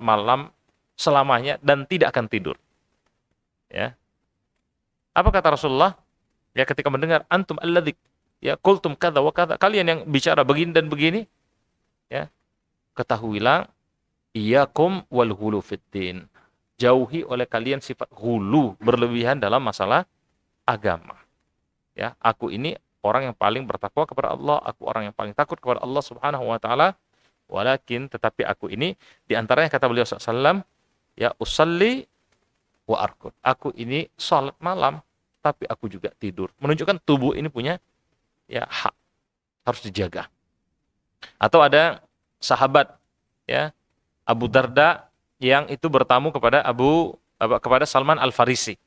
malam selamanya dan tidak akan tidur. Ya. Apa kata Rasulullah? Ya, ketika mendengar antum alladzi ya qultum kadza wa kadza, kalian yang bicara begini dan begini, ya, ketahuilah iyyakum wal ghulu fiddin. Jauhi oleh kalian sifat hulu, berlebihan dalam masalah agama. Ya, aku ini orang yang paling bertakwa kepada Allah, aku orang yang paling takut kepada Allah Subhanahu wa taala. Walakin tetapi aku ini di antaranya kata beliau sallallahu ya usalli wa arkud. Aku ini salat malam tapi aku juga tidur. Menunjukkan tubuh ini punya ya hak, harus dijaga. Atau ada sahabat ya Abu Darda yang itu bertamu kepada Salman Al-Farisi.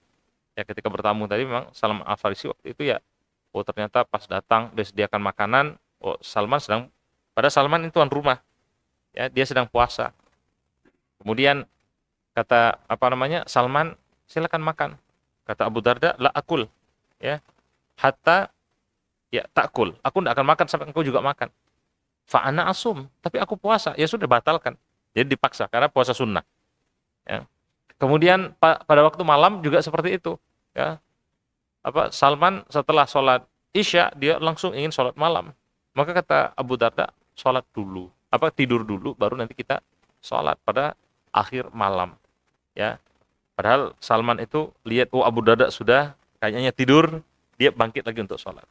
Ya, ketika bertamu tadi memang Salman Al-Farisi waktu itu ya, oh ternyata pas datang disediakan makanan, oh Salman itu tuan rumah. Ya, dia sedang puasa. Kemudian kata Salman, silakan makan. Kata Abu Darda, la akul. Ya, hatta ya takul. Aku tidak akan makan sampai engkau juga makan. Fa'ana asum, tapi aku puasa. Ya sudah, batalkan. Jadi dipaksa karena puasa sunnah. Ya. Kemudian pada waktu malam juga seperti itu. Ya. Salman setelah sholat Isya dia langsung ingin sholat malam. Maka kata Abu Darda, sholat dulu. Tidur dulu baru nanti kita sholat pada akhir malam. Ya. Padahal Salman itu lihat Abu Darda sudah kayaknya tidur, dia bangkit lagi untuk sholat.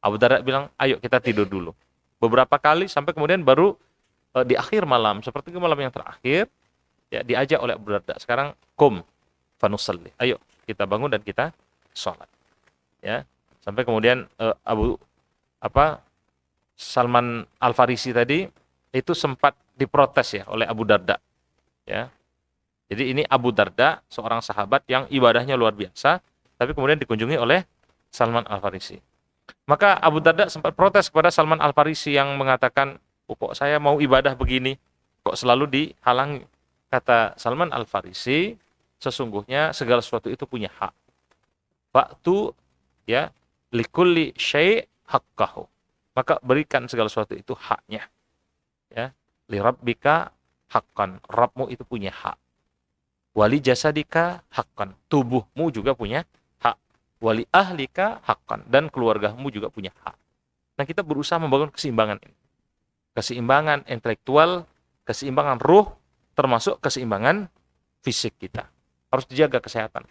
Abu Darda bilang, ayo kita tidur dulu. Beberapa kali sampai kemudian baru di akhir malam, seperti malam yang terakhir, ya diajak oleh Abu Darda, sekarang fanusalli. Ayo kita bangun dan kita sholat. Ya. Sampai kemudian Salman Al-Farisi tadi itu sempat diprotes ya oleh Abu Darda. Ya. Jadi ini Abu Darda, seorang sahabat yang ibadahnya luar biasa, tapi kemudian dikunjungi oleh Salman Al-Farisi. Maka Abu Darda sempat protes kepada Salman Al-Farisi yang mengatakan, kok saya mau ibadah begini, kok selalu dihalangi. Kata Salman Al-Farisi, sesungguhnya segala sesuatu itu punya hak. Waktu ya likulli syai' haqqahu. Maka berikan segala sesuatu itu haknya. Ya, li rabbika haqqan. Rabbmu itu punya hak. Wali jasadika haqqan. Tubuhmu juga punya hak. Wali ahlika haqqan. Dan keluargamu juga punya hak. Nah, kita berusaha membangun keseimbangan ini. Keseimbangan intelektual, keseimbangan ruh, termasuk keseimbangan fisik kita. Harus dijaga kesehatan.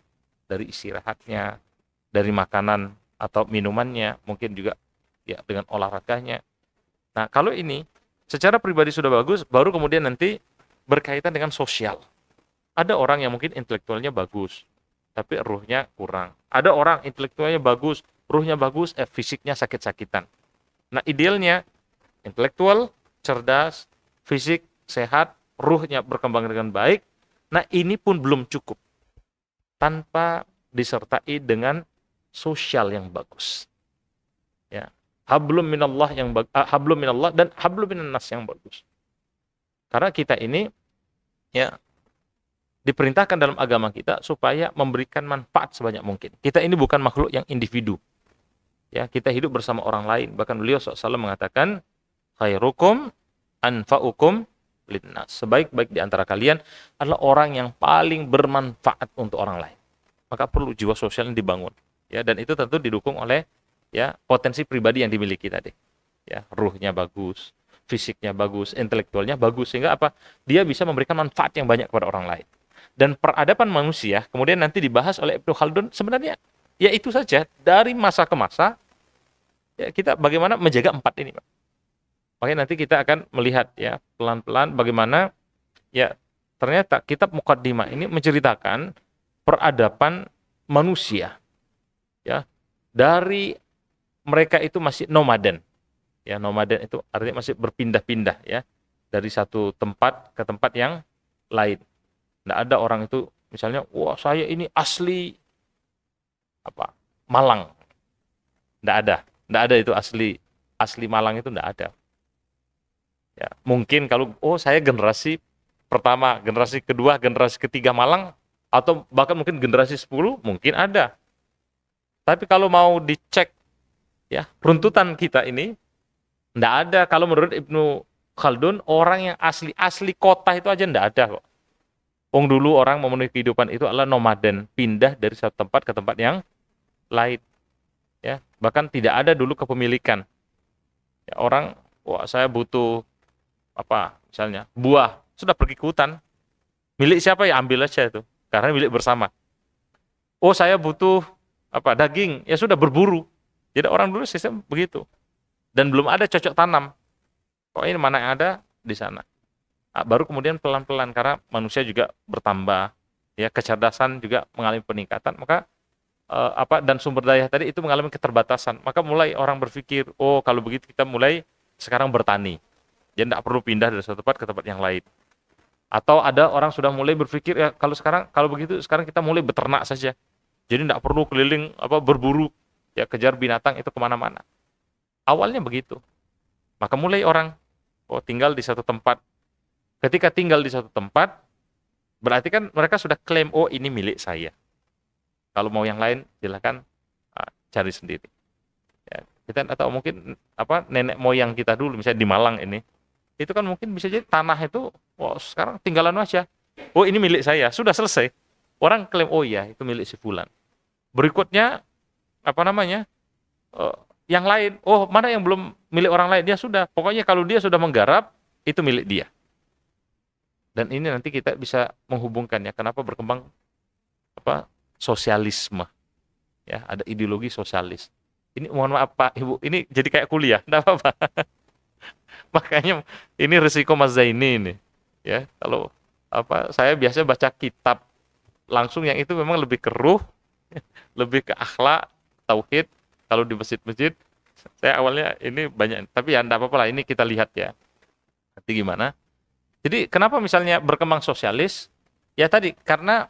Dari istirahatnya, dari makanan atau minumannya, mungkin juga ya dengan olahraganya. Nah, kalau ini secara pribadi sudah bagus, baru kemudian nanti berkaitan dengan sosial. Ada orang yang mungkin intelektualnya bagus, tapi ruhnya kurang. Ada orang intelektualnya bagus, ruhnya bagus, fisiknya sakit-sakitan. Nah, idealnya intelektual, cerdas, fisik, sehat, ruhnya berkembang dengan baik. Nah, ini pun belum cukup tanpa disertai dengan sosial yang bagus. Ya. Hablum minallah dan hablum minan nas yang bagus. Karena kita ini ya diperintahkan dalam agama kita supaya memberikan manfaat sebanyak mungkin. Kita ini bukan makhluk yang individu. Ya, kita hidup bersama orang lain. Bahkan beliau SAW mengatakan, khairukum anfa'ukum linnas. Sebaik-baik di antara kalian adalah orang yang paling bermanfaat untuk orang lain. Maka perlu jiwa sosial yang dibangun. Ya, dan itu tentu didukung oleh ya potensi pribadi yang dimiliki tadi. Ya, ruhnya bagus, fisiknya bagus, intelektualnya bagus, sehingga apa? Dia bisa memberikan manfaat yang banyak kepada orang lain. Dan peradaban manusia kemudian nanti dibahas oleh Ibnu Khaldun, sebenarnya ya itu saja, dari masa ke masa ya kita bagaimana menjaga 4 ini, Pak. Makanya nanti kita akan melihat ya pelan-pelan bagaimana ya ternyata kitab Muqaddimah ini menceritakan peradaban manusia ya dari mereka itu masih nomaden. Ya, nomaden itu artinya masih berpindah-pindah ya dari satu tempat ke tempat yang lain. Nggak ada orang itu misalnya, wah saya ini asli Malang. Nggak ada itu asli Malang itu nggak ada. Ya, mungkin kalau saya generasi pertama, generasi kedua, generasi ketiga Malang, atau bahkan mungkin generasi 10 mungkin ada. Tapi kalau mau dicek ya runtutan kita ini nggak ada. Kalau menurut Ibnu Khaldun, orang yang asli kota itu aja nggak ada kok. Wong dulu orang memenuhi kehidupan itu adalah nomaden, pindah dari satu tempat ke tempat yang lain. Ya, bahkan tidak ada dulu kepemilikan. Ya, orang, wah saya butuh apa, misalnya buah, sudah pergi ke hutan. Milik siapa ya ambil aja itu, karena milik bersama. Oh saya butuh apa daging, ya sudah berburu. Jadi orang dulu sistem begitu. Dan belum ada cocok tanam. Oh ini mana yang ada di sana. Ah, baru kemudian pelan-pelan karena manusia juga bertambah, ya kecerdasan juga mengalami peningkatan, maka dan sumber daya tadi itu mengalami keterbatasan. Maka mulai orang berpikir, oh kalau begitu kita mulai sekarang bertani. Jadi tidak perlu pindah dari satu tempat ke tempat yang lain. Atau ada orang sudah mulai berpikir, ya kalau begitu sekarang kita mulai beternak saja. Jadi tidak perlu keliling berburu, ya kejar binatang itu kemana-mana. Awalnya begitu. Maka mulai orang tinggal di satu tempat. Ketika tinggal di satu tempat, berarti kan mereka sudah klaim, oh ini milik saya. Kalau mau yang lain silakan cari sendiri. Ya, kita atau mungkin nenek moyang kita dulu misalnya di Malang ini, itu kan mungkin bisa jadi tanah itu, sekarang tinggalan aja. Oh ini milik saya, sudah selesai. Orang klaim, oh iya itu milik si fulan. Berikutnya yang lain, oh mana yang belum milik orang lain, ya sudah. Pokoknya kalau dia sudah menggarap, itu milik dia. Dan ini nanti kita bisa menghubungkan ya, kenapa berkembang sosialisme. Ya, ada ideologi sosialis. Ini mohon maaf Pak, Ibu, ini jadi kayak kuliah, enggak apa-apa. Makanya ini resiko Mas Zaini ini. Ya, kalau saya biasa baca kitab langsung yang itu memang lebih keruh, lebih ke akhlak, tauhid. Kalau di masjid-masjid saya awalnya ini banyak, tapi ya enggak apa-apa lah, ini kita lihat ya. Nanti gimana? Jadi kenapa misalnya berkembang sosialis? Ya tadi karena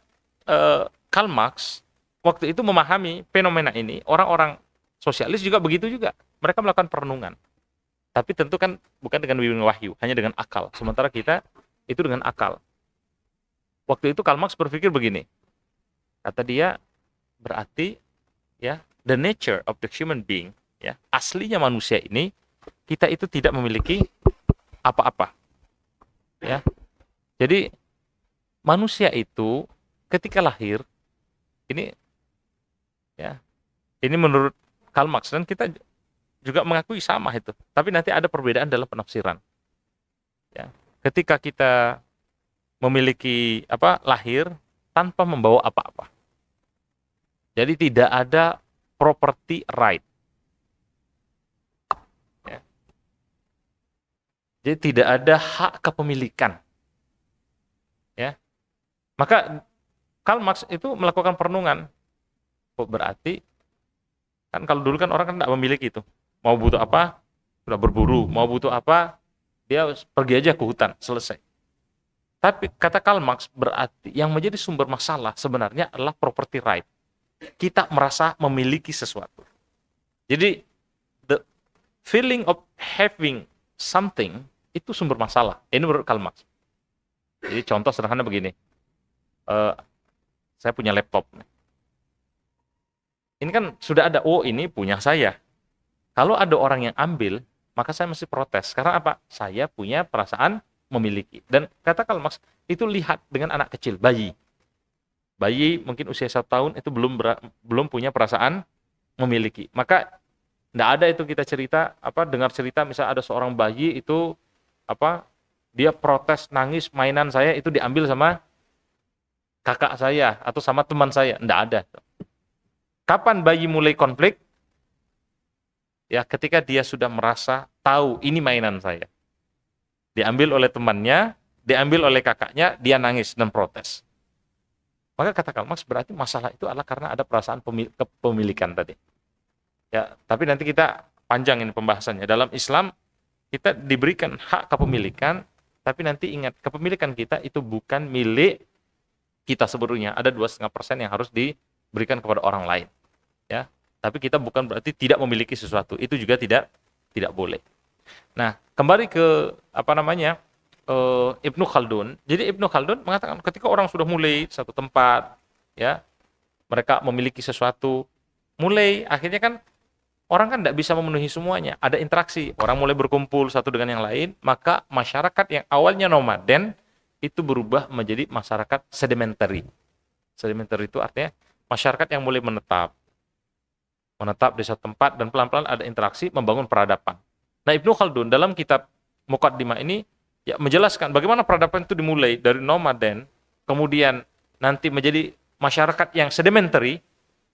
Karl Marx waktu itu memahami fenomena ini, orang-orang sosialis juga begitu juga. Mereka melakukan perenungan. Tapi tentu kan bukan dengan bimbingan wahyu, hanya dengan akal. Sementara kita itu dengan akal. Waktu itu Karl Marx berpikir begini. Kata dia, berarti ya, the nature of the human being, ya, aslinya manusia ini, kita itu tidak memiliki apa-apa. Ya. Jadi manusia itu ketika lahir ini menurut Karl Marx, dan kita juga mengakui sama itu. Tapi nanti ada perbedaan dalam penafsiran. Ya. Ketika kita memiliki lahir tanpa membawa apa-apa. Jadi tidak ada property right. Ya. Jadi tidak ada hak kepemilikan. Ya. Maka Karl Marx itu melakukan perenungan. Berarti kan kalau dulu kan orang kan tidak memiliki itu. Mau butuh apa, sudah berburu. Mau butuh apa, dia pergi aja ke hutan, selesai. Tapi kata Karl Marx, berarti yang menjadi sumber masalah sebenarnya adalah property right. Kita merasa memiliki sesuatu. Jadi the feeling of having something itu sumber masalah. Ini menurut Karl Marx. Jadi contoh sederhana begini. Saya punya laptop. Ini kan sudah ada, oh ini punya saya. Kalau ada orang yang ambil, maka saya mesti protes. Karena apa? Saya punya perasaan memiliki. Dan kata Karl Marx, itu lihat dengan anak kecil, bayi. Bayi mungkin usia 1 tahun itu belum punya perasaan memiliki. Maka tidak ada itu kita cerita, dengar cerita misalnya ada seorang bayi itu dia protes, nangis, mainan saya itu diambil sama kakak saya atau sama teman saya. Tidak ada. Kapan bayi mulai konflik? Ya, ketika dia sudah merasa tahu ini mainan saya. Diambil oleh temannya, diambil oleh kakaknya, dia nangis dan protes. Maka kata Karl Marx, berarti masalah itu adalah karena ada perasaan kepemilikan tadi. Ya, tapi nanti kita panjang ini pembahasannya. Dalam Islam kita diberikan hak kepemilikan, tapi nanti ingat kepemilikan kita itu bukan milik kita sebetulnya. Ada 2,5% yang harus diberikan kepada orang lain. Ya, tapi kita bukan berarti tidak memiliki sesuatu. Itu juga tidak boleh. Nah, kembali ke Ibnu Khaldun. Jadi Ibnu Khaldun mengatakan ketika orang sudah mulai satu tempat, ya, mereka memiliki sesuatu, mulai akhirnya kan orang kan tidak bisa memenuhi semuanya. Ada interaksi, orang mulai berkumpul satu dengan yang lain, maka masyarakat yang awalnya nomaden itu berubah menjadi masyarakat sedimentary. Sedimentary itu artinya masyarakat yang mulai menetap di satu tempat dan pelan-pelan ada interaksi membangun peradaban. Nah, Ibnu Khaldun dalam kitab Muqaddimah ini ya menjelaskan bagaimana peradaban itu dimulai dari nomaden, kemudian nanti menjadi masyarakat yang sedimentary,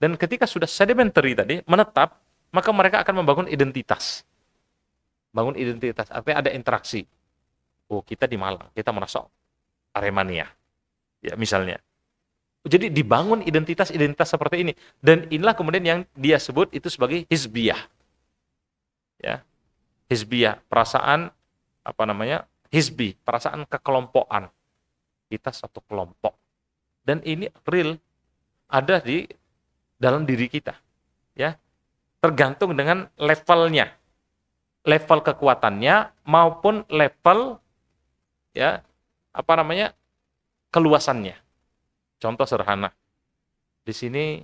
dan ketika sudah sedimentary tadi menetap, maka mereka akan membangun identitas. Bangun identitas, artinya ada interaksi. Oh, kita di Malang, kita merasa Aremania. Ya, misalnya. Jadi dibangun identitas-identitas seperti ini. Dan inilah kemudian yang dia sebut itu sebagai hizbiyah. Ya. Hizbiyah, perasaan hizbi, perasaan kekelompokan. Kita satu kelompok. Dan ini real ada di dalam diri kita. Ya. Tergantung dengan levelnya. Level kekuatannya maupun level keluasannya. Contoh sederhana. Di sini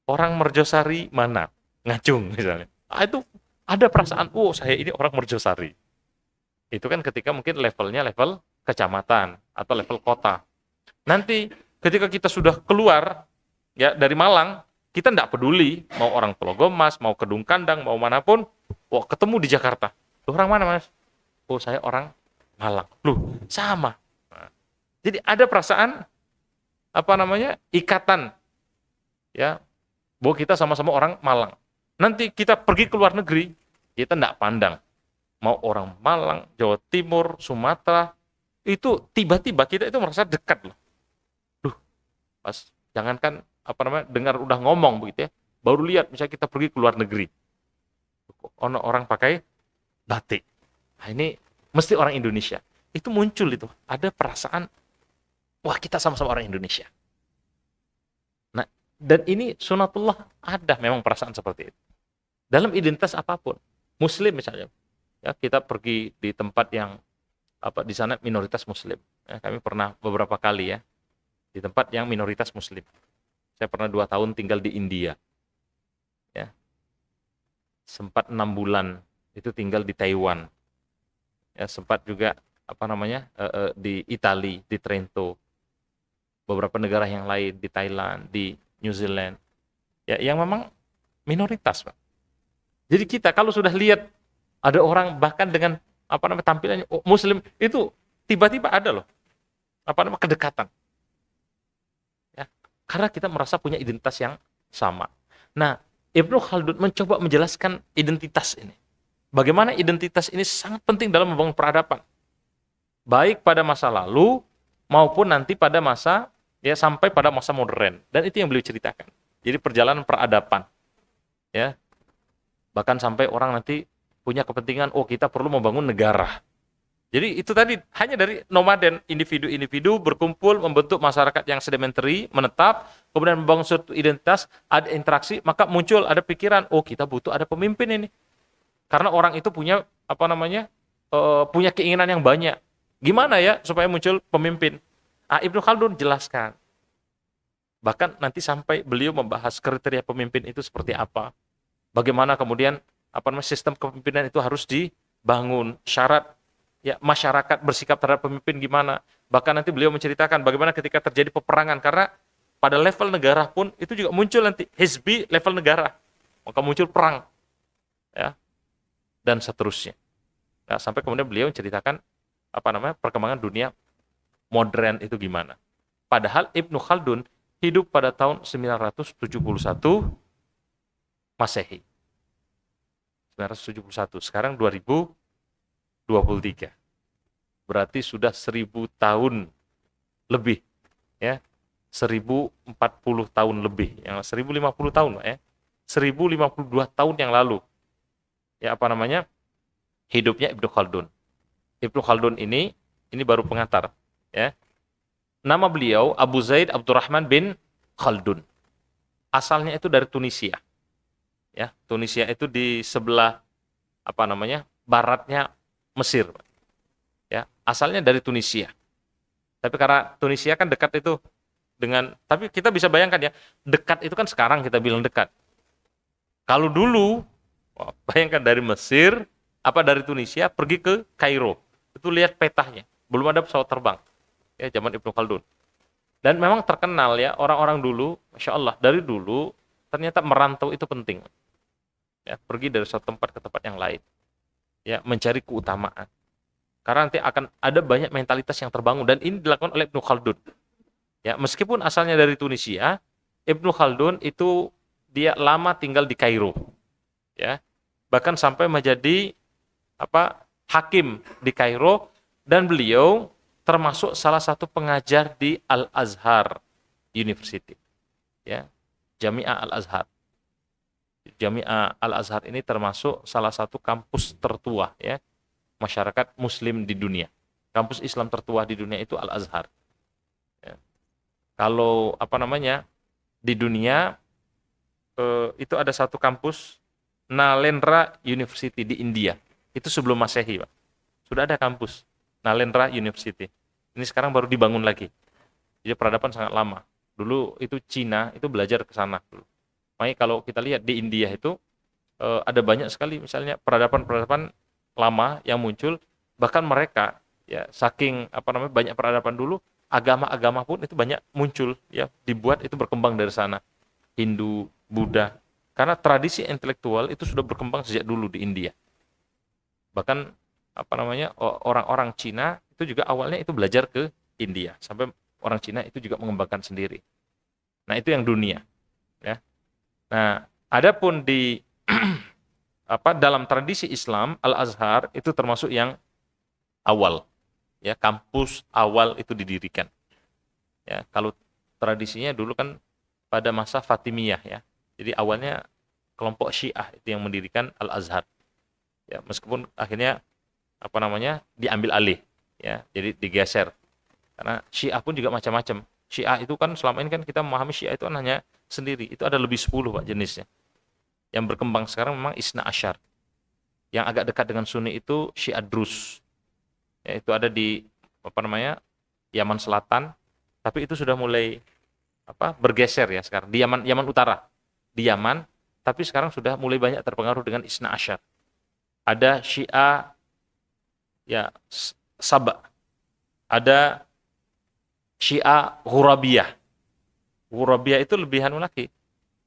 orang Merjosari mana? Ngacung misalnya. Itu ada perasaan, saya ini orang Merjosari. Itu kan ketika mungkin levelnya level kecamatan atau level kota. Nanti ketika kita sudah keluar ya dari Malang, kita tidak peduli mau orang Pulau Mas, mau Kedung Kandang, mau manapun, ketemu di Jakarta. Lu orang mana, Mas? Saya orang Malang. Loh, sama. Nah, jadi ada perasaan ikatan ya, bahwa kita sama-sama orang Malang. Nanti kita pergi ke luar negeri, kita tidak pandang mau orang Malang, Jawa Timur, Sumatera, itu tiba-tiba kita itu merasa dekat loh. Pas jangankan dengar udah ngomong begitu ya, baru lihat misalnya kita pergi ke luar negeri, orang pakai batik, nah ini mesti orang Indonesia. Itu muncul itu, ada perasaan wah kita sama-sama orang Indonesia. Nah, dan ini sunatullah, ada memang perasaan seperti itu. Dalam identitas apapun, Muslim misalnya, ya kita pergi di tempat yang di sana minoritas Muslim. Ya, kami pernah beberapa kali ya di tempat yang minoritas Muslim. Saya pernah 2 tahun tinggal di India. Ya, sempat 6 bulan itu tinggal di Taiwan. Ya, sempat juga di Italia, di Trento. Beberapa negara yang lain, di Thailand, di New Zealand, ya yang memang minoritas, Pak. Jadi kita kalau sudah lihat ada orang bahkan dengan tampilannya Muslim, itu tiba-tiba ada loh kedekatan, ya karena kita merasa punya identitas yang sama. Nah, Ibnu Khaldun mencoba menjelaskan identitas ini. Bagaimana identitas ini sangat penting dalam membangun peradaban, baik pada masa lalu maupun nanti pada masa sampai pada masa modern. Dan itu yang beliau ceritakan. Jadi perjalanan peradaban. Ya. Bahkan sampai orang nanti punya kepentingan, kita perlu membangun negara. Jadi itu tadi hanya dari nomaden, individu-individu berkumpul membentuk masyarakat yang sedimentary, menetap, kemudian membangun suatu identitas, ada interaksi, maka muncul ada pikiran, kita butuh ada pemimpin ini. Karena orang itu punya punya keinginan yang banyak. Gimana ya supaya muncul pemimpin? Ibnu Khaldun jelaskan. Bahkan nanti sampai beliau membahas kriteria pemimpin itu seperti apa. Bagaimana kemudian sistem kepemimpinan itu harus dibangun, syarat ya masyarakat bersikap terhadap pemimpin gimana. Bahkan nanti beliau menceritakan bagaimana ketika terjadi peperangan, karena pada level negara pun itu juga muncul nanti hizbi level negara. Maka muncul perang. Ya. Dan seterusnya. Ya, sampai kemudian beliau menceritakan perkembangan dunia modern itu gimana. Padahal Ibnu Khaldun hidup pada tahun 971 Masehi. 971. Sekarang 2023. Berarti sudah 1000 tahun lebih. Ya. 1040 tahun lebih. Yang 1050 tahun, Pak, ya. 1052 tahun yang lalu. Ya, hidupnya Ibnu Khaldun. Ibnu Khaldun ini baru pengantar, ya. Nama beliau Abu Zaid Abdurrahman bin Khaldun. Asalnya itu dari Tunisia. Ya, Tunisia itu di sebelah baratnya Mesir. Ya, asalnya dari Tunisia. Tapi karena Tunisia kan dekat itu tapi kita bisa bayangkan ya, dekat itu kan sekarang kita bilang dekat. Kalau dulu bayangkan dari Mesir dari Tunisia pergi ke Kairo. Itu lihat petanya. belum ada pesawat terbang. Ya, zaman Ibnu Khaldun. Dan memang terkenal ya, orang-orang dulu, Masya Allah, dari dulu, ternyata merantau itu penting. Ya, pergi dari suatu tempat ke tempat yang lain. Ya, mencari keutamaan. Karena nanti akan ada banyak mentalitas yang terbangun. Dan ini dilakukan oleh Ibnu Khaldun. Ya, meskipun asalnya dari Tunisia, Ibnu Khaldun itu dia lama tinggal di Kairo. Ya, bahkan sampai menjadi hakim di Kairo, dan beliau termasuk salah satu pengajar di Al-Azhar University, ya, Jami'ah Al-Azhar. Jami'ah Al-Azhar ini termasuk salah satu kampus tertua, ya, masyarakat Muslim di dunia. Kampus Islam tertua di dunia itu Al-Azhar. Ya. Kalau di dunia itu ada satu kampus Nalendra University di India. Itu sebelum Masehi, Pak. Sudah ada kampus Nalendra University. Ini sekarang baru dibangun lagi. Jadi peradaban sangat lama. Dulu itu Cina itu belajar ke sana dulu. Makanya kalau kita lihat di India itu ada banyak sekali misalnya peradaban-peradaban lama yang muncul, bahkan mereka ya saking banyak peradaban dulu, agama-agama pun itu banyak muncul, ya, dibuat itu berkembang dari sana. Hindu, Buddha. Karena tradisi intelektual itu sudah berkembang sejak dulu di India. Bahkan orang-orang Cina itu juga awalnya itu belajar ke India, sampai orang Cina itu juga mengembangkan sendiri. Nah, itu yang dunia, ya. Nah, adapun di dalam tradisi Islam, Al-Azhar itu termasuk yang awal, ya, kampus awal itu didirikan. Ya, kalau tradisinya dulu kan pada masa Fatimiyah, ya. Jadi awalnya kelompok Syiah itu yang mendirikan Al-Azhar. Ya, meskipun akhirnya diambil alih, ya, jadi digeser. Karena Syiah pun juga macam-macam. Syiah itu kan selama ini kan kita memahami Syiah itu kan hanya sendiri. Itu ada lebih 10, Pak, jenisnya. Yang berkembang sekarang memang Isna Asyar. Yang agak dekat dengan Sunni itu Syiah Drus. Ya, itu ada di Yaman Selatan, tapi itu sudah mulai bergeser ya sekarang di Yaman Utara. Di Yaman, tapi sekarang sudah mulai banyak terpengaruh dengan Isna Asyar. Ada Syiah ya Saba. Ada Syiah Ghurabiyah. Ghurabiyah itu lebih lagi.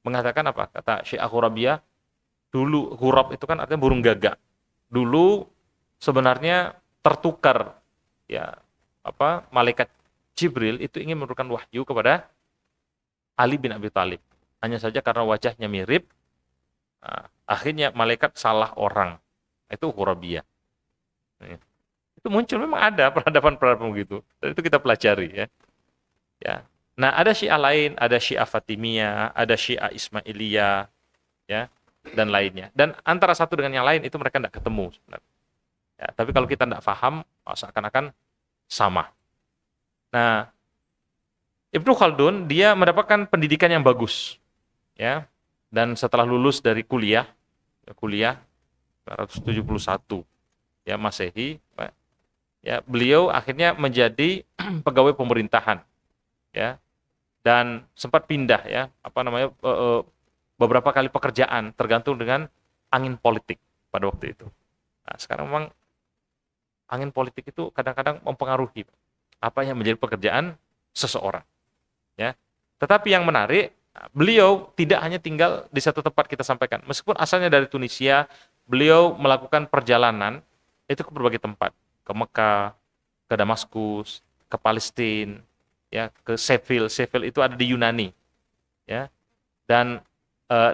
Mengatakan apa? Kata Syiah Ghurabiyah, dulu ghurab itu kan artinya burung gagak. Dulu sebenarnya tertukar, ya, malaikat Jibril itu ingin menurunkan wahyu kepada Ali bin Abi Thalib. Hanya saja karena wajahnya mirip, akhirnya malaikat salah orang. Itu Ghurabiyah. Itu muncul, memang ada peradaban-peradaban begitu. Dan itu kita pelajari, ya. Ya. Nah, ada Syiah lain, ada Syiah Fatimiyah, ada Syiah Ismailiyah, ya, dan lainnya. Dan antara satu dengan yang lain itu mereka tidak ketemu sebenarnya. Ya, tapi kalau kita tidak paham, seakan-akan sama. Nah, Ibnu Khaldun dia mendapatkan pendidikan yang bagus, ya. Dan setelah lulus dari kuliah 1971, ya, Masehi, ya, beliau akhirnya menjadi pegawai pemerintahan, ya, dan sempat pindah, ya, beberapa kali pekerjaan tergantung dengan angin politik pada waktu itu. Nah, sekarang memang angin politik itu kadang-kadang mempengaruhi apa yang menjadi pekerjaan seseorang, ya. Tetapi yang menarik, beliau tidak hanya tinggal di satu tempat, kita sampaikan. Meskipun asalnya dari Tunisia, beliau melakukan perjalanan itu ke berbagai tempat, ke Mekah, ke Damaskus, ke Palestina, ya, ke Seville. Seville itu ada di Yunani, ya. Dan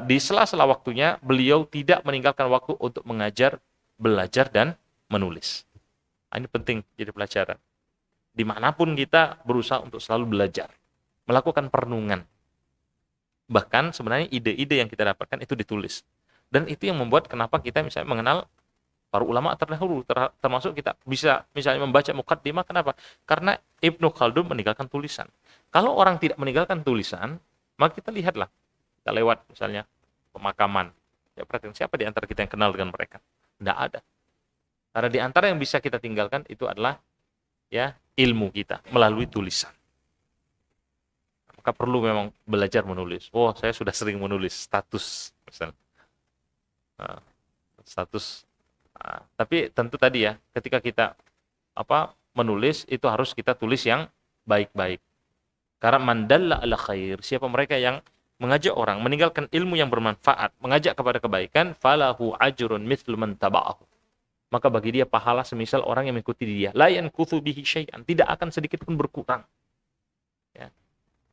di sela-sela waktunya beliau tidak meninggalkan waktu untuk mengajar, belajar, dan menulis. Ini penting jadi pelajaran. Dimanapun kita berusaha untuk selalu belajar, melakukan perenungan. Bahkan sebenarnya ide-ide yang kita dapatkan itu ditulis. Dan itu yang membuat kenapa kita misalnya mengenal para ulama terdahulu, termasuk kita bisa misalnya membaca Muqaddimah. Kenapa? Karena Ibnu Khaldun meninggalkan tulisan. Kalau orang tidak meninggalkan tulisan, maka kita lihatlah, kita lewat misalnya pemakaman. Ya, perhatikan, siapa di antara kita yang kenal dengan mereka? Tidak ada. Karena di antara yang bisa kita tinggalkan itu adalah, ya, ilmu kita melalui tulisan. Maka perlu memang belajar menulis. Oh, saya sudah sering menulis status, misalnya. Status. Tapi tentu tadi, ya, ketika kita menulis itu harus kita tulis yang baik-baik. Karena mandalla ala khair, siapa mereka yang mengajak orang meninggalkan ilmu yang bermanfaat, mengajak kepada kebaikan, falahu ajrun mithlu man taba'ahu. Maka bagi dia pahala semisal orang yang mengikuti dia. La yankuthu bihi syai'an, tidak akan sedikit pun berkurang. Ya.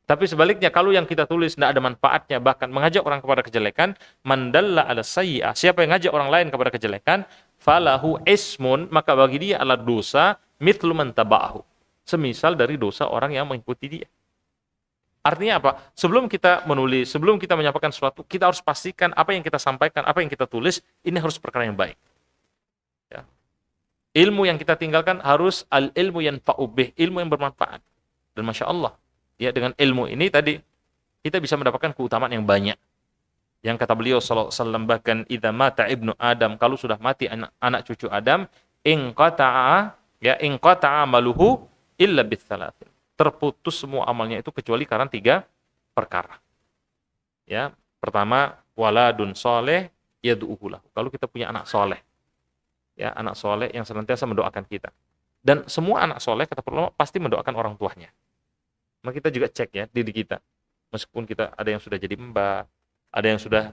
Tapi sebaliknya kalau yang kita tulis tidak ada manfaatnya, bahkan mengajak orang kepada kejelekan, mandalla ala sayyi'ah, siapa yang ngajak orang lain kepada kejelekan, falahu ismun, maka bagi dia adalah dosa mithlu man taba'ahu, semisal dari dosa orang yang mengikuti dia. Artinya apa? Sebelum kita menulis, sebelum kita menyampaikan sesuatu, kita harus pastikan apa yang kita sampaikan, apa yang kita tulis, ini harus perkara yang baik. Ya. Ilmu yang kita tinggalkan harus al-ilmu yanfa'u bih, ilmu yang bermanfaat. Dan Masya Allah, ya, dengan ilmu ini tadi, kita bisa mendapatkan keutamaan yang banyak. Yang kata beliau SAW, bahkan idza mata ibnu Adam, kalau sudah mati anak cucu Adam, inqata'a amaluhu illa bitsalatin. Terputus semua amalnya itu kecuali karena 3 perkara. Ya, pertama waladun soleh yad'uhu lahu. Kalau kita punya anak soleh, ya, anak soleh yang senantiasa mendoakan kita. Dan semua anak soleh kata ulama pasti mendoakan orang tuanya. Maka kita juga cek ya diri kita. Meskipun kita ada yang sudah jadi mbah, ada yang sudah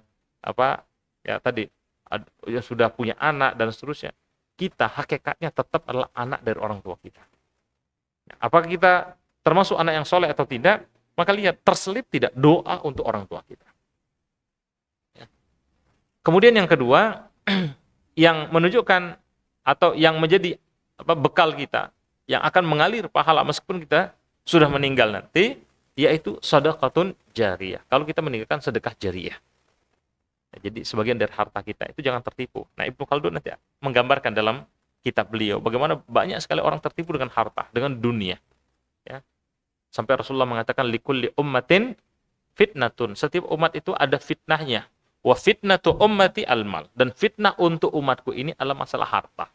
yang sudah punya anak dan seterusnya. Kita hakikatnya tetap adalah anak dari orang tua kita. Apakah kita termasuk anak yang soleh atau tidak? Maka lihat terselip tidak doa untuk orang tua kita. Ya. Kemudian yang kedua, yang menunjukkan atau yang menjadi bekal kita, yang akan mengalir pahala meskipun kita sudah meninggal nanti, yaitu sedekatun jariyah. Kalau kita meninggalkan sedekah jariyah. Jadi sebagian dari harta kita itu jangan tertipu. Nah, Ibnu Khaldun nanti menggambarkan dalam kitab beliau bagaimana banyak sekali orang tertipu dengan harta, dengan dunia. Ya. Sampai Rasulullah mengatakan likulli ummatin fitnatun. Setiap umat itu ada fitnahnya. Wa fitnatu ummati almal. Dan fitnah untuk umatku ini adalah masalah harta.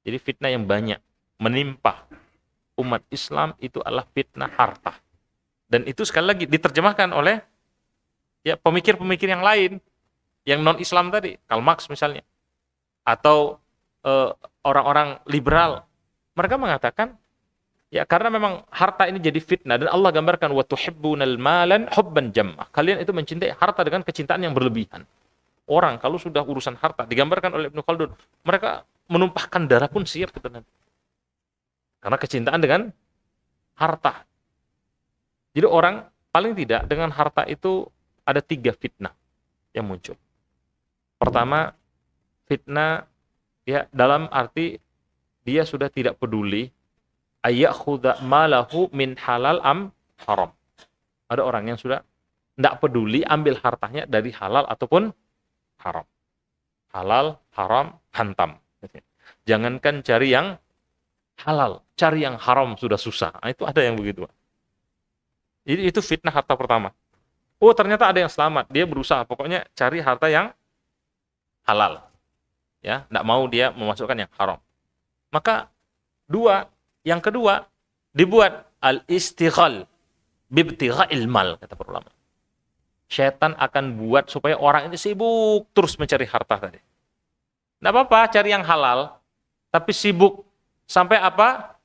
Jadi fitnah yang banyak menimpa umat Islam itu adalah fitnah harta. Dan itu sekali lagi diterjemahkan oleh ya pemikir-pemikir yang lain, yang non-Islam tadi, Karl Marx misalnya, atau orang-orang liberal. Mereka mengatakan, ya karena memang harta ini jadi fitnah, dan Allah gambarkan wa tuhibbunal malan hubban jamma. Kalian itu mencintai harta dengan kecintaan yang berlebihan. Orang kalau sudah urusan harta, digambarkan oleh Ibnu Khaldun, mereka menumpahkan darah pun siap gitu nanti. Karena kecintaan dengan harta. Jadi orang paling tidak dengan harta itu ada 3 fitnah yang muncul. Pertama, fitnah ya dalam arti dia sudah tidak peduli ayakhudha malahu min halal am haram. Ada orang yang sudah tidak peduli ambil hartanya dari halal ataupun haram. Halal, haram, hantam. Jangankan cari yang halal, cari yang haram sudah susah. Nah, itu ada yang begitu. Jadi itu fitnah harta pertama. Oh, ternyata ada yang selamat. Dia berusaha pokoknya cari harta yang halal. Ya, enggak mau dia memasukkan yang haram. Maka yang kedua dibuat al-istighal bibtigha'il mal kata para ulama. Syaitan akan buat supaya orang ini sibuk terus mencari harta tadi. Enggak apa-apa cari yang halal, tapi sibuk sampai apa?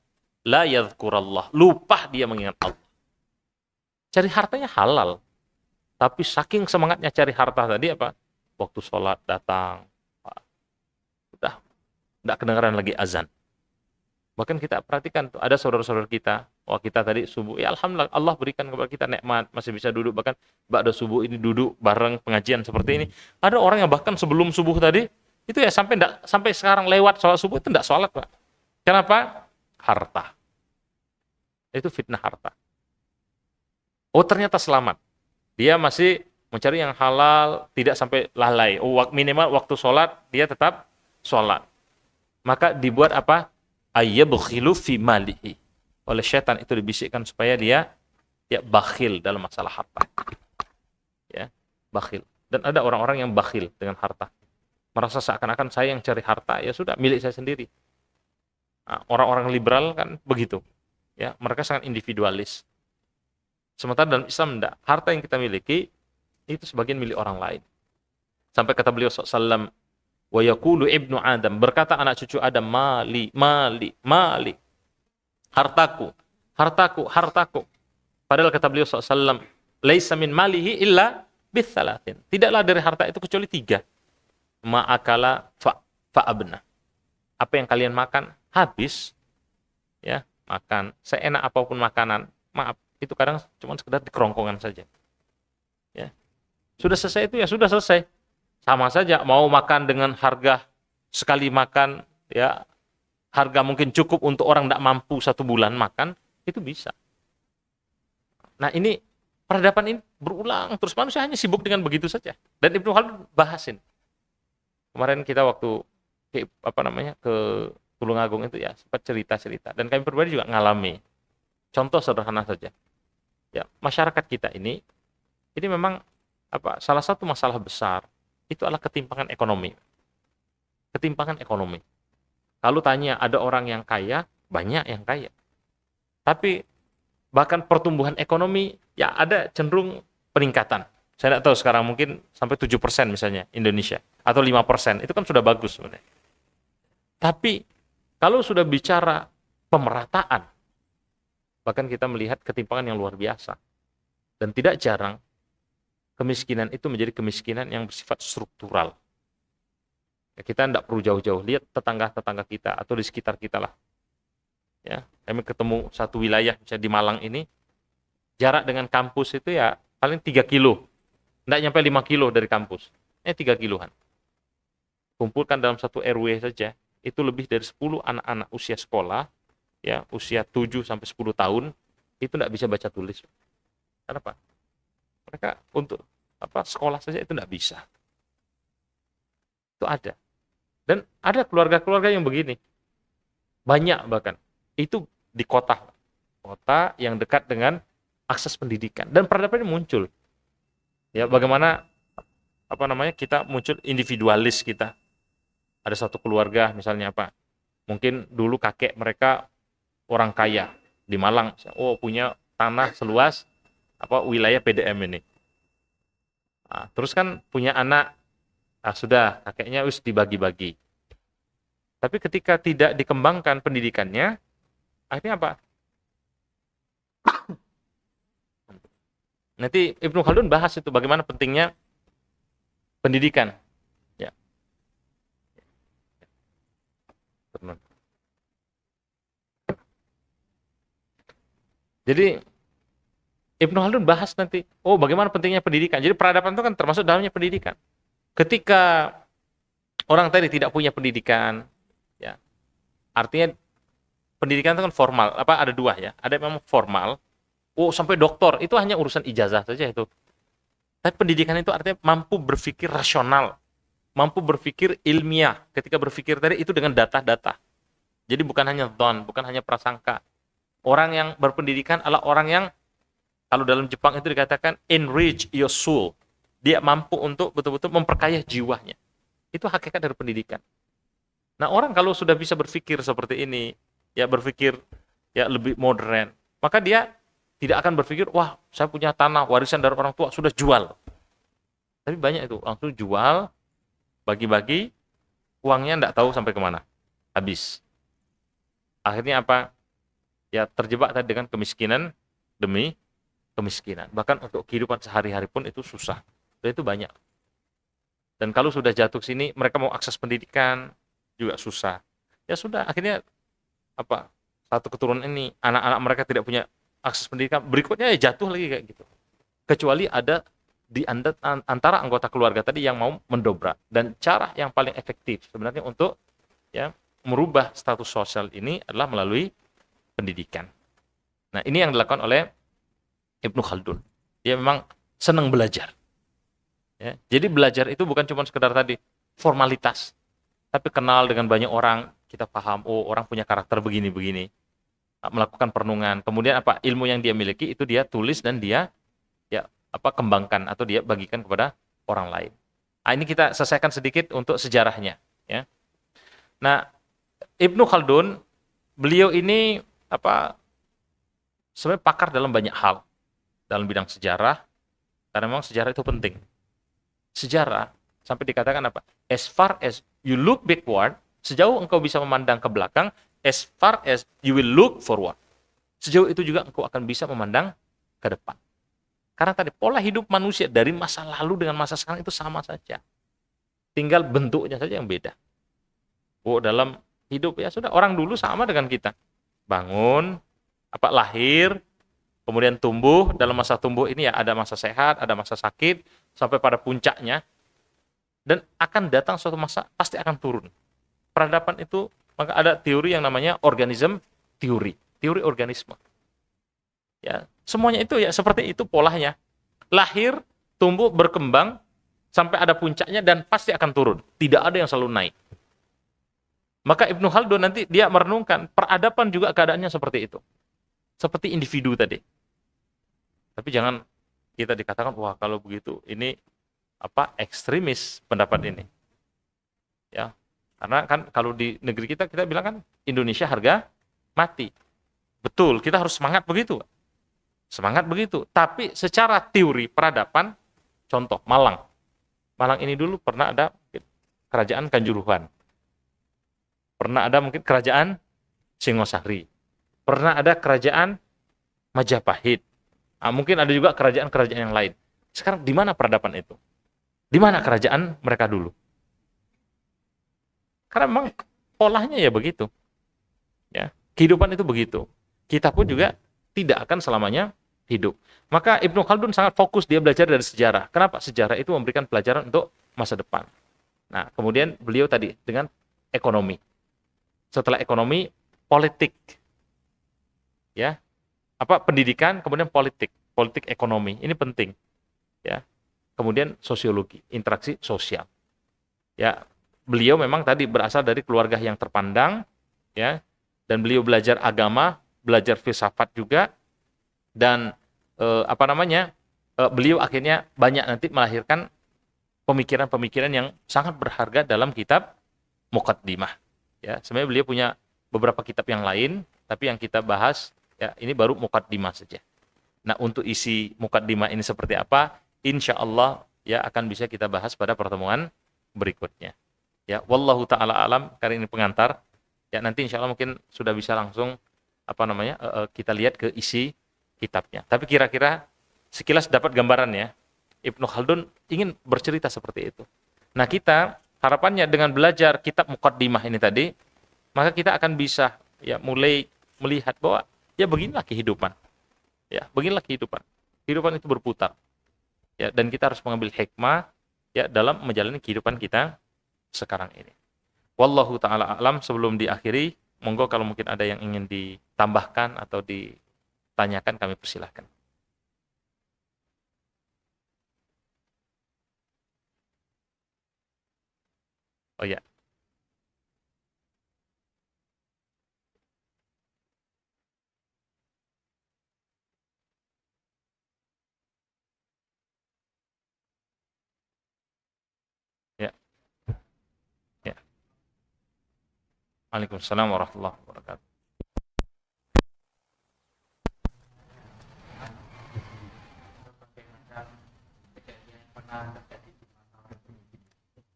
La yadhkurallah, lupa dia mengingat Allah. Cari hartanya halal. Tapi saking semangatnya cari harta tadi apa? Waktu sholat datang, udah tidak kedengaran lagi azan. Bahkan kita perhatikan tuh ada saudara-saudara kita, kita tadi subuh, ya alhamdulillah Allah berikan kepada kita nikmat masih bisa duduk, bahkan ba'da subuh ini duduk bareng pengajian seperti ini. Ada orang yang bahkan sebelum subuh tadi itu ya sampai sekarang lewat sholat subuh itu tidak sholat, Pak. Kenapa? Harta. Itu fitnah harta. Oh ternyata selamat. Dia masih mencari yang halal, tidak sampai lalai. Minimal waktu sholat, dia tetap sholat. Maka dibuat apa? Ayyabkhilu fi malihi. Oleh syaitan itu dibisikkan supaya dia bakhil dalam masalah harta. Ya, bakhil. Dan ada orang-orang yang bakhil dengan harta. Merasa seakan-akan saya yang cari harta, ya sudah, milik saya sendiri. Nah, orang-orang liberal kan begitu. Ya, mereka sangat individualis. Sementara dalam Islam tidak. Harta yang kita miliki itu sebagian milik orang lain. Sampai kata beliau SAW, wa yaqulu ibnu Adam, berkata anak cucu Adam, mali, mali, mali. hartaku, hartaku, hartaku. Padahal kata beliau SAW, laisa min malihi illa bithalatin. Tidaklah dari harta itu kecuali 3. Ma'akala fa'abna. Apa yang kalian makan, habis. Ya, makan. Seenak apapun makanan, maaf, itu kadang cuma sekedar di kerongkongan saja. Ya. Sudah selesai itu ya sudah selesai. Sama saja, mau makan dengan harga sekali makan, ya harga mungkin cukup untuk orang tidak mampu 1 bulan makan, itu bisa. Nah ini, peradaban ini berulang terus, manusia hanya sibuk dengan begitu saja. Dan Ibnu Khaldun bahasin. Kemarin kita waktu ke Tulungagung itu ya sempat cerita-cerita, dan kami pribadi juga ngalami. Contoh sederhana saja. Ya, masyarakat kita ini memang salah satu masalah besar itu adalah ketimpangan ekonomi. Ketimpangan ekonomi. Kalau tanya ada orang yang kaya, banyak yang kaya. Tapi bahkan pertumbuhan ekonomi ya ada cenderung peningkatan. Saya tidak tahu sekarang mungkin sampai 7% misalnya Indonesia atau 5%. Itu kan sudah bagus sebenarnya. Tapi kalau sudah bicara pemerataan, bahkan kita melihat ketimpangan yang luar biasa. Dan tidak jarang kemiskinan itu menjadi kemiskinan yang bersifat struktural. Ya, kita tidak perlu jauh-jauh, lihat tetangga-tetangga kita atau di sekitar kita lah. Ya, kami ketemu satu wilayah misalnya di Malang ini, jarak dengan kampus itu ya paling 3 kilo. Tidak nyampe 5 kilo dari kampus. 3 kiloan. Kumpulkan dalam satu RW saja, itu lebih dari 10 anak-anak usia sekolah, ya, usia 7 sampai 10 tahun, itu tidak bisa baca tulis. Kenapa? Mereka untuk sekolah saja itu tidak bisa. Itu ada. Dan ada keluarga-keluarga yang begini. Banyak bahkan. Itu di kota. Kota yang dekat dengan akses pendidikan. Dan peradaban ini muncul. Ya, bagaimana kita muncul individualis kita. Ada satu keluarga misalnya mungkin dulu kakek mereka orang kaya di Malang. Oh, punya tanah seluas wilayah PDM ini. Nah, terus kan punya anak, sudah kakeknya harus dibagi-bagi. Tapi ketika tidak dikembangkan pendidikannya, akhirnya apa? Nanti Ibnu Khaldun bahas itu bagaimana pentingnya pendidikan. Ya. Jadi Ibnu Khaldun bahas nanti, bagaimana pentingnya pendidikan. Jadi peradaban itu kan termasuk dalamnya pendidikan. Ketika orang tadi tidak punya pendidikan, ya, artinya pendidikan itu kan formal. Ada 2 ya. Ada yang memang formal. Sampai doktor itu hanya urusan ijazah saja itu. Tapi pendidikan itu artinya mampu berpikir rasional, mampu berpikir ilmiah. Ketika berpikir tadi itu dengan data-data. Jadi bukan hanya dhon, bukan hanya prasangka. Orang yang berpendidikan adalah orang yang, kalau dalam Jepang itu dikatakan enrich your soul. Dia mampu untuk betul-betul memperkaya jiwanya. Itu hakikat dari pendidikan. Nah, orang kalau sudah bisa berpikir seperti ini, ya berpikir ya lebih modern, maka dia tidak akan berpikir, wah, saya punya tanah warisan dari orang tua, sudah jual. Tapi banyak itu, langsung jual, bagi-bagi, uangnya tidak tahu sampai kemana. Habis. Akhirnya Ya terjebak tadi dengan kemiskinan demi kemiskinan. Bahkan untuk kehidupan sehari-hari pun itu susah. Dan itu banyak. Dan kalau sudah jatuh ke sini, mereka mau akses pendidikan juga susah. Ya sudah, akhirnya satu keturunan ini, anak-anak mereka tidak punya akses pendidikan, berikutnya ya jatuh lagi kayak gitu. Kecuali ada di antara anggota keluarga tadi yang mau mendobrak. Dan cara yang paling efektif sebenarnya untuk ya merubah status sosial ini adalah melalui pendidikan. Nah, ini yang dilakukan oleh Ibnu Khaldun. Dia memang senang belajar. Ya, jadi belajar itu bukan cuma sekedar tadi formalitas, tapi kenal dengan banyak orang, kita paham, orang punya karakter begini-begini, melakukan perenungan, kemudian ilmu yang dia miliki itu dia tulis dan dia kembangkan atau dia bagikan kepada orang lain. Nah, ini kita selesaikan sedikit untuk sejarahnya. Ya. Nah, Ibnu Khaldun, beliau ini sebenarnya pakar dalam banyak hal dalam bidang sejarah, karena memang sejarah itu penting. Sejarah sampai dikatakan as far as you look backward, sejauh engkau bisa memandang ke belakang, as far as you will look forward. Sejauh itu juga engkau akan bisa memandang ke depan. Karena tadi pola hidup manusia dari masa lalu dengan masa sekarang itu sama saja. Tinggal bentuknya saja yang beda. Dalam hidup ya sudah, orang dulu sama dengan kita. Bangun, lahir, kemudian tumbuh. Dalam masa tumbuh ini ya ada masa sehat, ada masa sakit, sampai pada puncaknya. Dan akan datang suatu masa pasti akan turun. Peradaban itu, maka ada teori yang namanya organism theory, teori organisme. Ya, semuanya itu ya seperti itu polanya. Lahir, tumbuh, berkembang sampai ada puncaknya dan pasti akan turun. Tidak ada yang selalu naik. Maka Ibnu Khaldun nanti dia merenungkan peradaban juga keadaannya seperti itu. Seperti individu tadi. Tapi jangan kita dikatakan wah kalau begitu ini ekstremis pendapat ini. Ya. Karena kan kalau di negeri kita bilang kan Indonesia harga mati. Betul, kita harus semangat begitu. Semangat begitu. Tapi secara teori peradaban, contoh Malang. Malang ini dulu pernah ada kerajaan Kanjuruhan. Pernah ada mungkin kerajaan Singosari. Pernah ada kerajaan Majapahit. Mungkin ada juga kerajaan-kerajaan yang lain. Sekarang di mana peradaban itu? Di mana kerajaan mereka dulu? Karena memang polanya ya begitu. Ya, kehidupan itu begitu. Kita pun juga tidak akan selamanya hidup. Maka Ibnu Khaldun sangat fokus dia belajar dari sejarah. Kenapa? Sejarah itu memberikan pelajaran untuk masa depan. Nah, kemudian beliau tadi dengan ekonomi. Setelah ekonomi, politik. Ya. Pendidikan, kemudian politik ekonomi. Ini penting. Ya. Kemudian sosiologi, interaksi sosial. Ya, beliau memang tadi berasal dari keluarga yang terpandang, ya. Dan beliau belajar agama, belajar filsafat juga, dan beliau akhirnya banyak nanti melahirkan pemikiran-pemikiran yang sangat berharga dalam kitab Muqaddimah. Ya, sebenarnya beliau punya beberapa kitab yang lain, tapi yang kita bahas ya ini baru Muqaddimah saja. Nah, untuk isi Muqaddimah ini seperti apa, insya Allah ya akan bisa kita bahas pada pertemuan berikutnya. Ya, wallahu taala alam, karena ini pengantar. Ya, nanti insya Allah mungkin sudah bisa langsung kita lihat ke isi kitabnya. Tapi kira-kira sekilas dapat gambaran ya. Ibnu Khaldun ingin bercerita seperti itu. Nah, kita harapannya dengan belajar kitab Muqaddimah ini tadi, maka kita akan bisa ya mulai melihat bahwa ya beginilah kehidupan. Ya, beginilah kehidupan. Kehidupan itu berputar. Ya, dan kita harus mengambil hikmah ya dalam menjalani kehidupan kita sekarang ini. Wallahu taala a'lam. Sebelum diakhiri, monggo kalau mungkin ada yang ingin ditambahkan atau ditanyakan, kami persilahkan. Oh ya. Ya. Ya. Waalaikumsalam warahmatullahi wabarakatuh.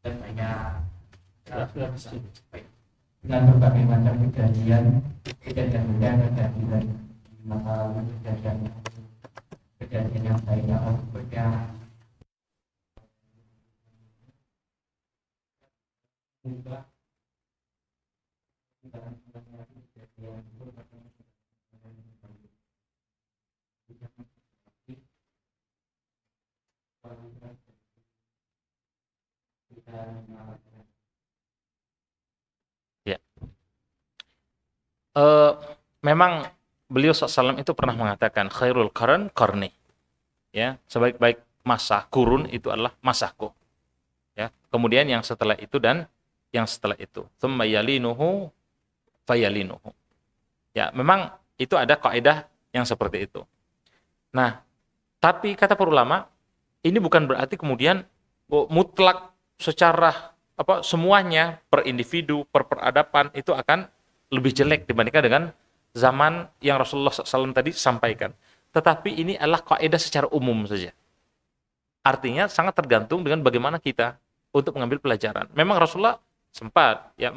Dan banyak dengan berbagai macam kejadian di masa lalu, kejadian yang lainnya berikutnya Ya. Memang beliau SAW itu pernah mengatakan khairul qarn qarni. Ya, sebaik-baik masa kurun itu adalah masaku. Ya, kemudian yang setelah itu dan yang setelah itu. Tsumma yalinuhu fayalinuhu. Ya, memang itu ada kaidah yang seperti itu. Nah, tapi kata para ulama, ini bukan berarti kemudian mutlak secara semuanya per individu, per peradaban itu akan lebih jelek dibandingkan dengan zaman yang Rasulullah SAW tadi sampaikan. Tetapi ini adalah kaidah secara umum saja. Artinya sangat tergantung dengan bagaimana kita untuk mengambil pelajaran. Memang Rasulullah sempat ya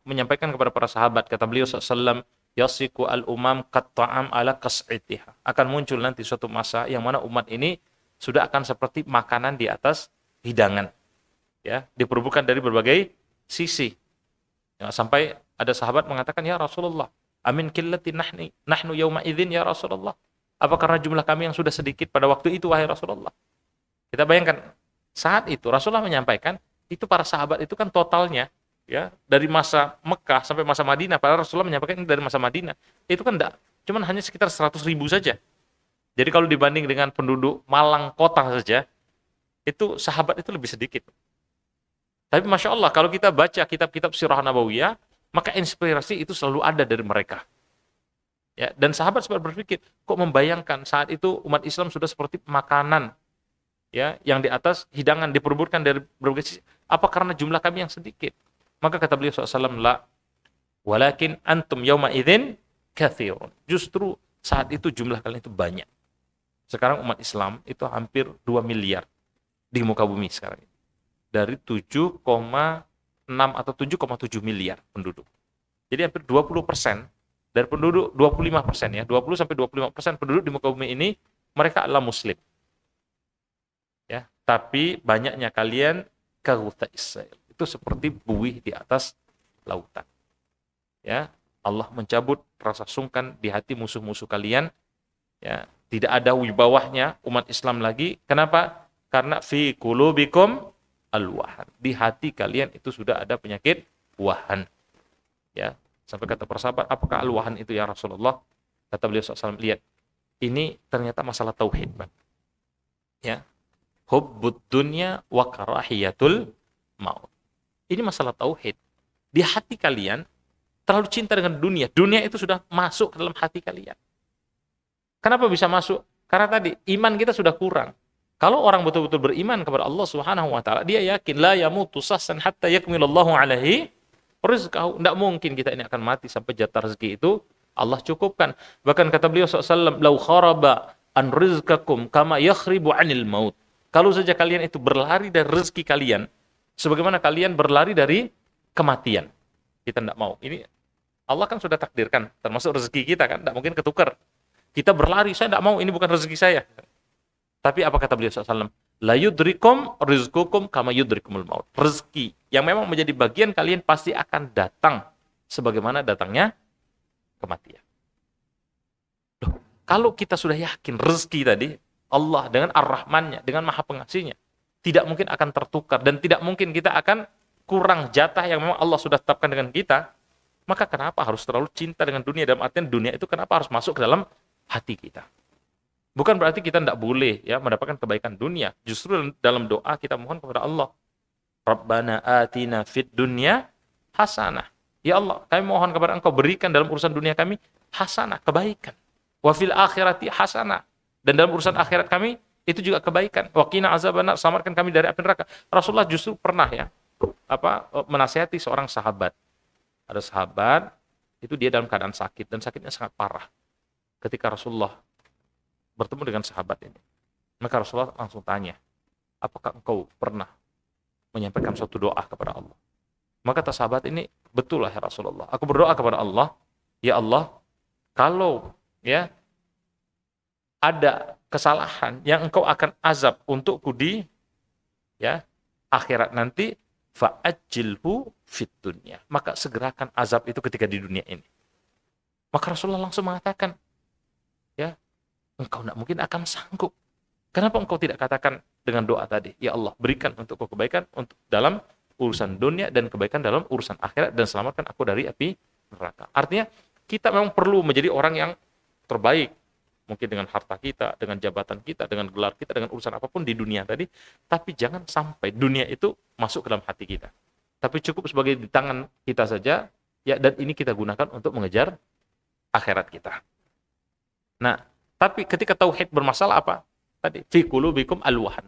menyampaikan kepada para sahabat, kata beliau SAW, yasiku al-umam qatta'am ala kas'itiha. Akan muncul nanti suatu masa yang mana umat ini sudah akan seperti makanan di atas hidangan. Ya, diperbutkan dari berbagai sisi. Ya, sampai ada sahabat mengatakan, ya Rasulullah, amin qillati nahnu yawma idzin ya Rasulullah. Apa karena jumlah kami yang sudah sedikit pada waktu itu, wahai Rasulullah? Kita bayangkan, saat itu Rasulullah menyampaikan, itu para sahabat itu kan totalnya, ya, dari masa Mekah sampai masa Madinah. Padahal Rasulullah menyampaikan dari masa Madinah. Itu kan enggak, cuman hanya sekitar 100.000 saja. Jadi kalau dibanding dengan penduduk Malang kota saja, itu sahabat itu lebih sedikit. Tapi Masya Allah, kalau kita baca kitab-kitab Sirah Nabawiyah, maka inspirasi itu selalu ada dari mereka. Ya, dan sahabat sempat berpikir, kok membayangkan saat itu umat Islam sudah seperti makanan, ya, yang di atas hidangan diperbutkan dari berbagai sisi. Apa karena jumlah kami yang sedikit? Maka kata beliau SAW, la, walakin antum yawma idzin katsirun. Justru saat itu jumlah kalian itu banyak. Sekarang umat Islam itu hampir 2 miliar di muka bumi sekarang. Dari 7,6 atau 7,7 miliar penduduk. Jadi hampir 20% dari penduduk, 25% ya, 20 sampai 25% penduduk di muka bumi ini mereka adalah muslim. Ya, tapi banyaknya kalian kaghutha Israel. Itu seperti buih di atas lautan. Ya, Allah mencabut rasa sungkan di hati musuh-musuh kalian. Ya, tidak ada wibawahnya umat Islam lagi. Kenapa? Karena fi qulubikum al-wahan. Di hati kalian itu sudah ada penyakit wahan. Ya, sampai kata para sahabat, apakah al-wahan itu ya Rasulullah? Kata beliau SAW, lihat, ini ternyata masalah tauhid, Bang. Ya, hubbud dunya wa karahiyatul maut. Ini masalah tauhid. Di hati kalian terlalu cinta dengan dunia. Dunia itu sudah masuk ke dalam hati kalian. Kenapa bisa masuk? Karena tadi iman kita sudah kurang. Kalau orang betul-betul beriman kepada Allah Subhanahu wa taala, dia yakin la yamutu sassan hatta yakmilallahu alaihi rizqahu. Tidak mungkin kita ini akan mati sampai jatah rezeki itu Allah cukupkan. Bahkan kata beliau SAW, lau kharaba an rizqakum kama yakhribu anil maut. Kalau saja kalian itu berlari dari rezeki kalian, sebagaimana kalian berlari dari kematian. Kita tidak mau. Ini Allah kan sudah takdirkan, termasuk rezeki kita kan, tidak mungkin ketukar. Kita berlari, saya tidak mau, ini bukan rezeki saya. Tapi apa kata beliau SAW? La yudrikum rizqukum kama yudrikumul maut. Rezeki yang memang menjadi bagian kalian pasti akan datang sebagaimana datangnya kematian. Loh, kalau kita sudah yakin rezeki tadi, Allah dengan Ar-Rahmannya, dengan Maha Pengasihnya, tidak mungkin akan tertukar dan tidak mungkin kita akan kurang jatah yang memang Allah sudah tetapkan dengan kita, maka kenapa harus terlalu cinta dengan dunia? Dalam artian dunia itu kenapa harus masuk ke dalam hati kita? Bukan berarti kita tidak boleh ya mendapatkan kebaikan dunia. Justru dalam doa kita mohon kepada Allah. Rabbana atina fid dunya hasanah. Ya Allah, kami mohon kepada Engkau berikan dalam urusan dunia kami hasanah, kebaikan. Wa fil akhirati hasanah. Dan dalam urusan akhirat kami itu juga kebaikan. Wa qina azabannar, selamatkan kami dari api neraka. Rasulullah justru pernah ya menasihati seorang sahabat. Ada sahabat itu dia dalam keadaan sakit dan sakitnya sangat parah. Ketika Rasulullah bertemu dengan sahabat ini, maka Rasulullah langsung tanya, apakah engkau pernah menyampaikan suatu doa kepada Allah? Maka kata sahabat ini, betul lah ya Rasulullah, aku berdoa kepada Allah, ya Allah, kalau ya ada kesalahan yang engkau akan azab untukku di ya akhirat nanti, fa'ajilhu fit dunya, maka segerakan azab itu ketika di dunia ini. Maka Rasulullah langsung mengatakan, ya, engkau tidak mungkin akan sanggup. Kenapa engkau tidak katakan dengan doa tadi? Ya Allah, berikan untukku kebaikan untuk dalam urusan dunia dan kebaikan dalam urusan akhirat dan selamatkan aku dari api neraka. Artinya, kita memang perlu menjadi orang yang terbaik. Mungkin dengan harta kita, dengan jabatan kita, dengan gelar kita, dengan urusan apapun di dunia tadi. Tapi jangan sampai dunia itu masuk ke dalam hati kita. Tapi cukup sebagai di tangan kita saja, ya, dan ini kita gunakan untuk mengejar akhirat kita. Nah, tapi ketika tauhid bermasalah apa? Tadi, fi qulubikum alwahan,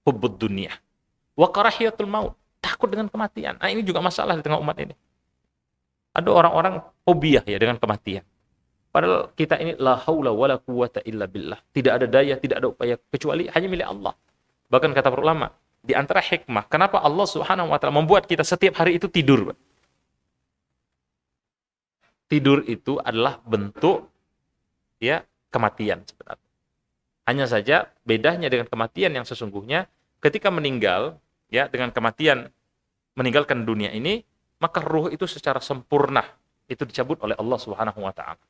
hubbud dunya, wa karahiyatul maut, takut dengan kematian. Nah, ini juga masalah di tengah umat ini. Ada orang-orang fobia ya dengan kematian. Padahal kita ini la haula wala quwata illa billah. Tidak ada daya, tidak ada upaya kecuali hanya milik Allah. Bahkan kata para ulama, di antara hikmah kenapa Allah Subhanahu wa taala membuat kita setiap hari itu tidur, Pak. Tidur itu adalah bentuk ya kematian sebenarnya. Hanya saja bedanya dengan kematian yang sesungguhnya, ketika meninggal ya dengan kematian meninggalkan dunia ini, maka ruh itu secara sempurna itu dicabut oleh Allah Subhanahu wa taala.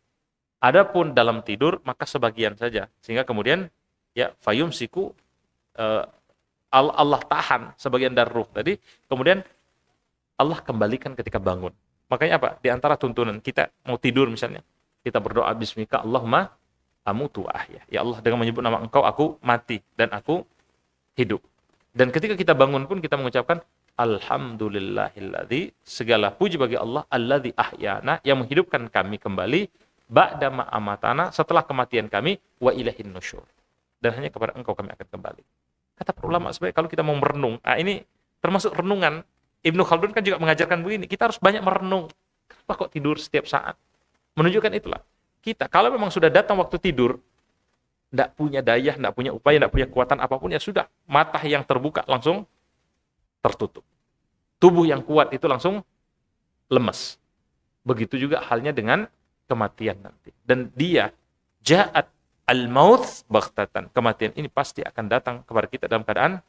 Adapun dalam tidur maka sebagian saja, sehingga kemudian ya fayumsiku Allah tahan sebagian dari ruh tadi, kemudian Allah kembalikan ketika bangun. Makanya apa? Di antara tuntunan kita mau tidur misalnya, kita berdoa bismika Allahumma amutu ahya. Ya Allah, dengan menyebut nama Engkau aku mati dan aku hidup. Dan ketika kita bangun pun kita mengucapkan alhamdulillahilladzi, segala puji bagi Allah alladzi ahyana, yang menghidupkan kami kembali ba'da ma amatana, setelah kematian kami, wa ilaihin nusyur. Dan hanya kepada Engkau kami akan kembali. Kata para ulama sebenarnya kalau kita mau merenung, ini termasuk renungan. Ibnu Khaldun kan juga mengajarkan begini, kita harus banyak merenung. Kenapa kok tidur setiap saat? Menunjukkan itulah. Kita, kalau memang sudah datang waktu tidur, tidak punya daya, tidak punya upaya, tidak punya kekuatan apapun, ya sudah. Mata yang terbuka langsung tertutup. Tubuh yang kuat itu langsung lemes. Begitu juga halnya dengan kematian nanti. Dan dia, ja'at al-maut baghtatan. Kematian ini pasti akan datang kepada kita dalam keadaan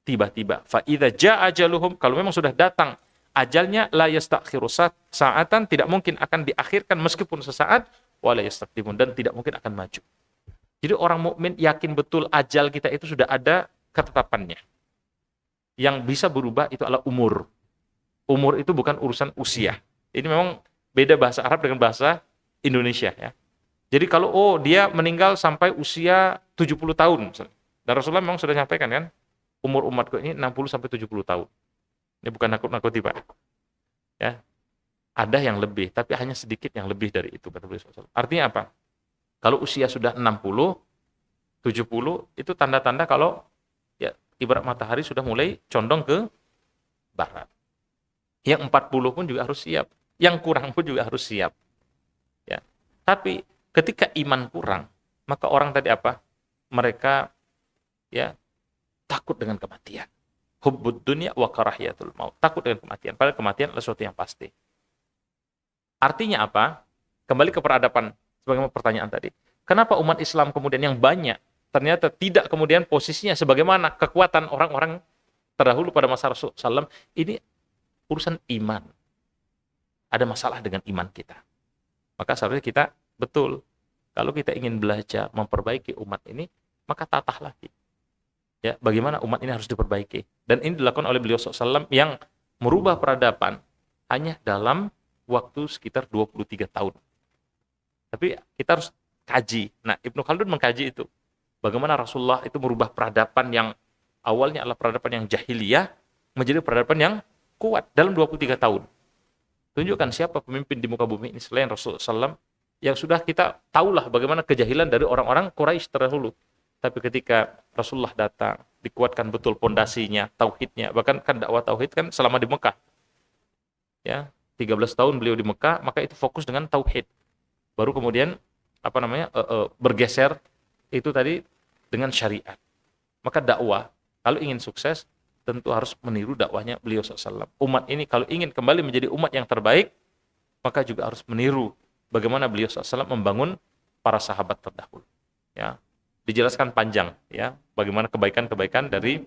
tiba-tiba. Fa'idha ja'a ajaluhum, kalau memang sudah datang ajalnya, la yastakhiru sa'atan, tidak mungkin akan diakhirkan meskipun sesaat, wa la yastakdimun, dan tidak mungkin akan maju. Jadi orang mukmin yakin betul ajal kita itu sudah ada ketetapannya. Yang bisa berubah itu adalah umur. Umur itu bukan urusan usia. Ini memang beda bahasa Arab dengan bahasa Indonesia ya. Jadi kalau dia meninggal sampai usia 70 tahun misalnya. Dan Rasulullah memang sudah nyampaikan kan, umur umatku ini 60 sampai 70 tahun. Ini bukan nakut-nakuti, Pak. Ya. Ada yang lebih, tapi hanya sedikit yang lebih dari itu, kata beliau SAW. Artinya apa? Kalau usia sudah 60, 70, itu tanda-tanda kalau ya ibarat matahari sudah mulai condong ke barat. Yang 40 pun juga harus siap. Yang kurang pun juga harus siap. Ya. Tapi ketika iman kurang, maka orang tadi apa? Mereka ya takut dengan kematian. Hubbud dunya wa karahiyatul maut. Takut dengan kematian. Padahal kematian adalah sesuatu yang pasti. Artinya apa? Kembali ke peradaban, sebagaimana pertanyaan tadi. Kenapa umat Islam kemudian yang banyak ternyata tidak kemudian posisinya sebagaimana kekuatan orang-orang terdahulu pada masa Rasulullah SAW? Ini urusan iman. Ada masalah dengan iman kita. Maka seharusnya kita betul. Kalau kita ingin belajar memperbaiki umat ini, maka tatah lagi. Ya, bagaimana umat ini harus diperbaiki. Dan ini dilakukan oleh beliau SAW yang merubah peradaban hanya dalam waktu sekitar 23 tahun. Tapi kita harus kaji. Nah, Ibnu Khaldun mengkaji itu. Bagaimana Rasulullah itu merubah peradaban yang awalnya adalah peradaban yang jahiliyah menjadi peradaban yang kuat dalam 23 tahun. Tunjukkan siapa pemimpin di muka bumi ini selain Rasulullah SAW yang sudah kita tahulah bagaimana kejahilan dari orang-orang Quraisy terdahulu. Tapi ketika Rasulullah datang, dikuatkan betul pondasinya, tauhidnya, bahkan kan dakwah tauhid kan selama di Mekah. Ya, 13 tahun beliau di Mekah, maka itu fokus dengan tauhid. Baru kemudian bergeser itu tadi dengan syariat. Maka dakwah kalau ingin sukses tentu harus meniru dakwahnya beliau SAW. Umat ini kalau ingin kembali menjadi umat yang terbaik, maka juga harus meniru bagaimana beliau SAW membangun para sahabat terdahulu. Ya. Dijelaskan panjang ya bagaimana kebaikan-kebaikan dari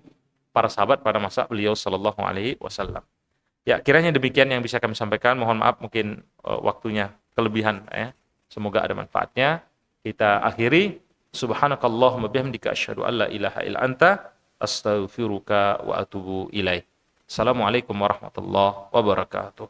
para sahabat pada masa beliau sallallahu alaihi wasallam. Ya, kiranya demikian yang bisa kami sampaikan. Mohon maaf mungkin waktunya kelebihan ya. Semoga ada manfaatnya. Kita akhiri. Subhanakallahumma bihamdika asyhadu an la ilaha illa anta astaghfiruka wa atubu ilaik. Assalamualaikum warahmatullahi wabarakatuh.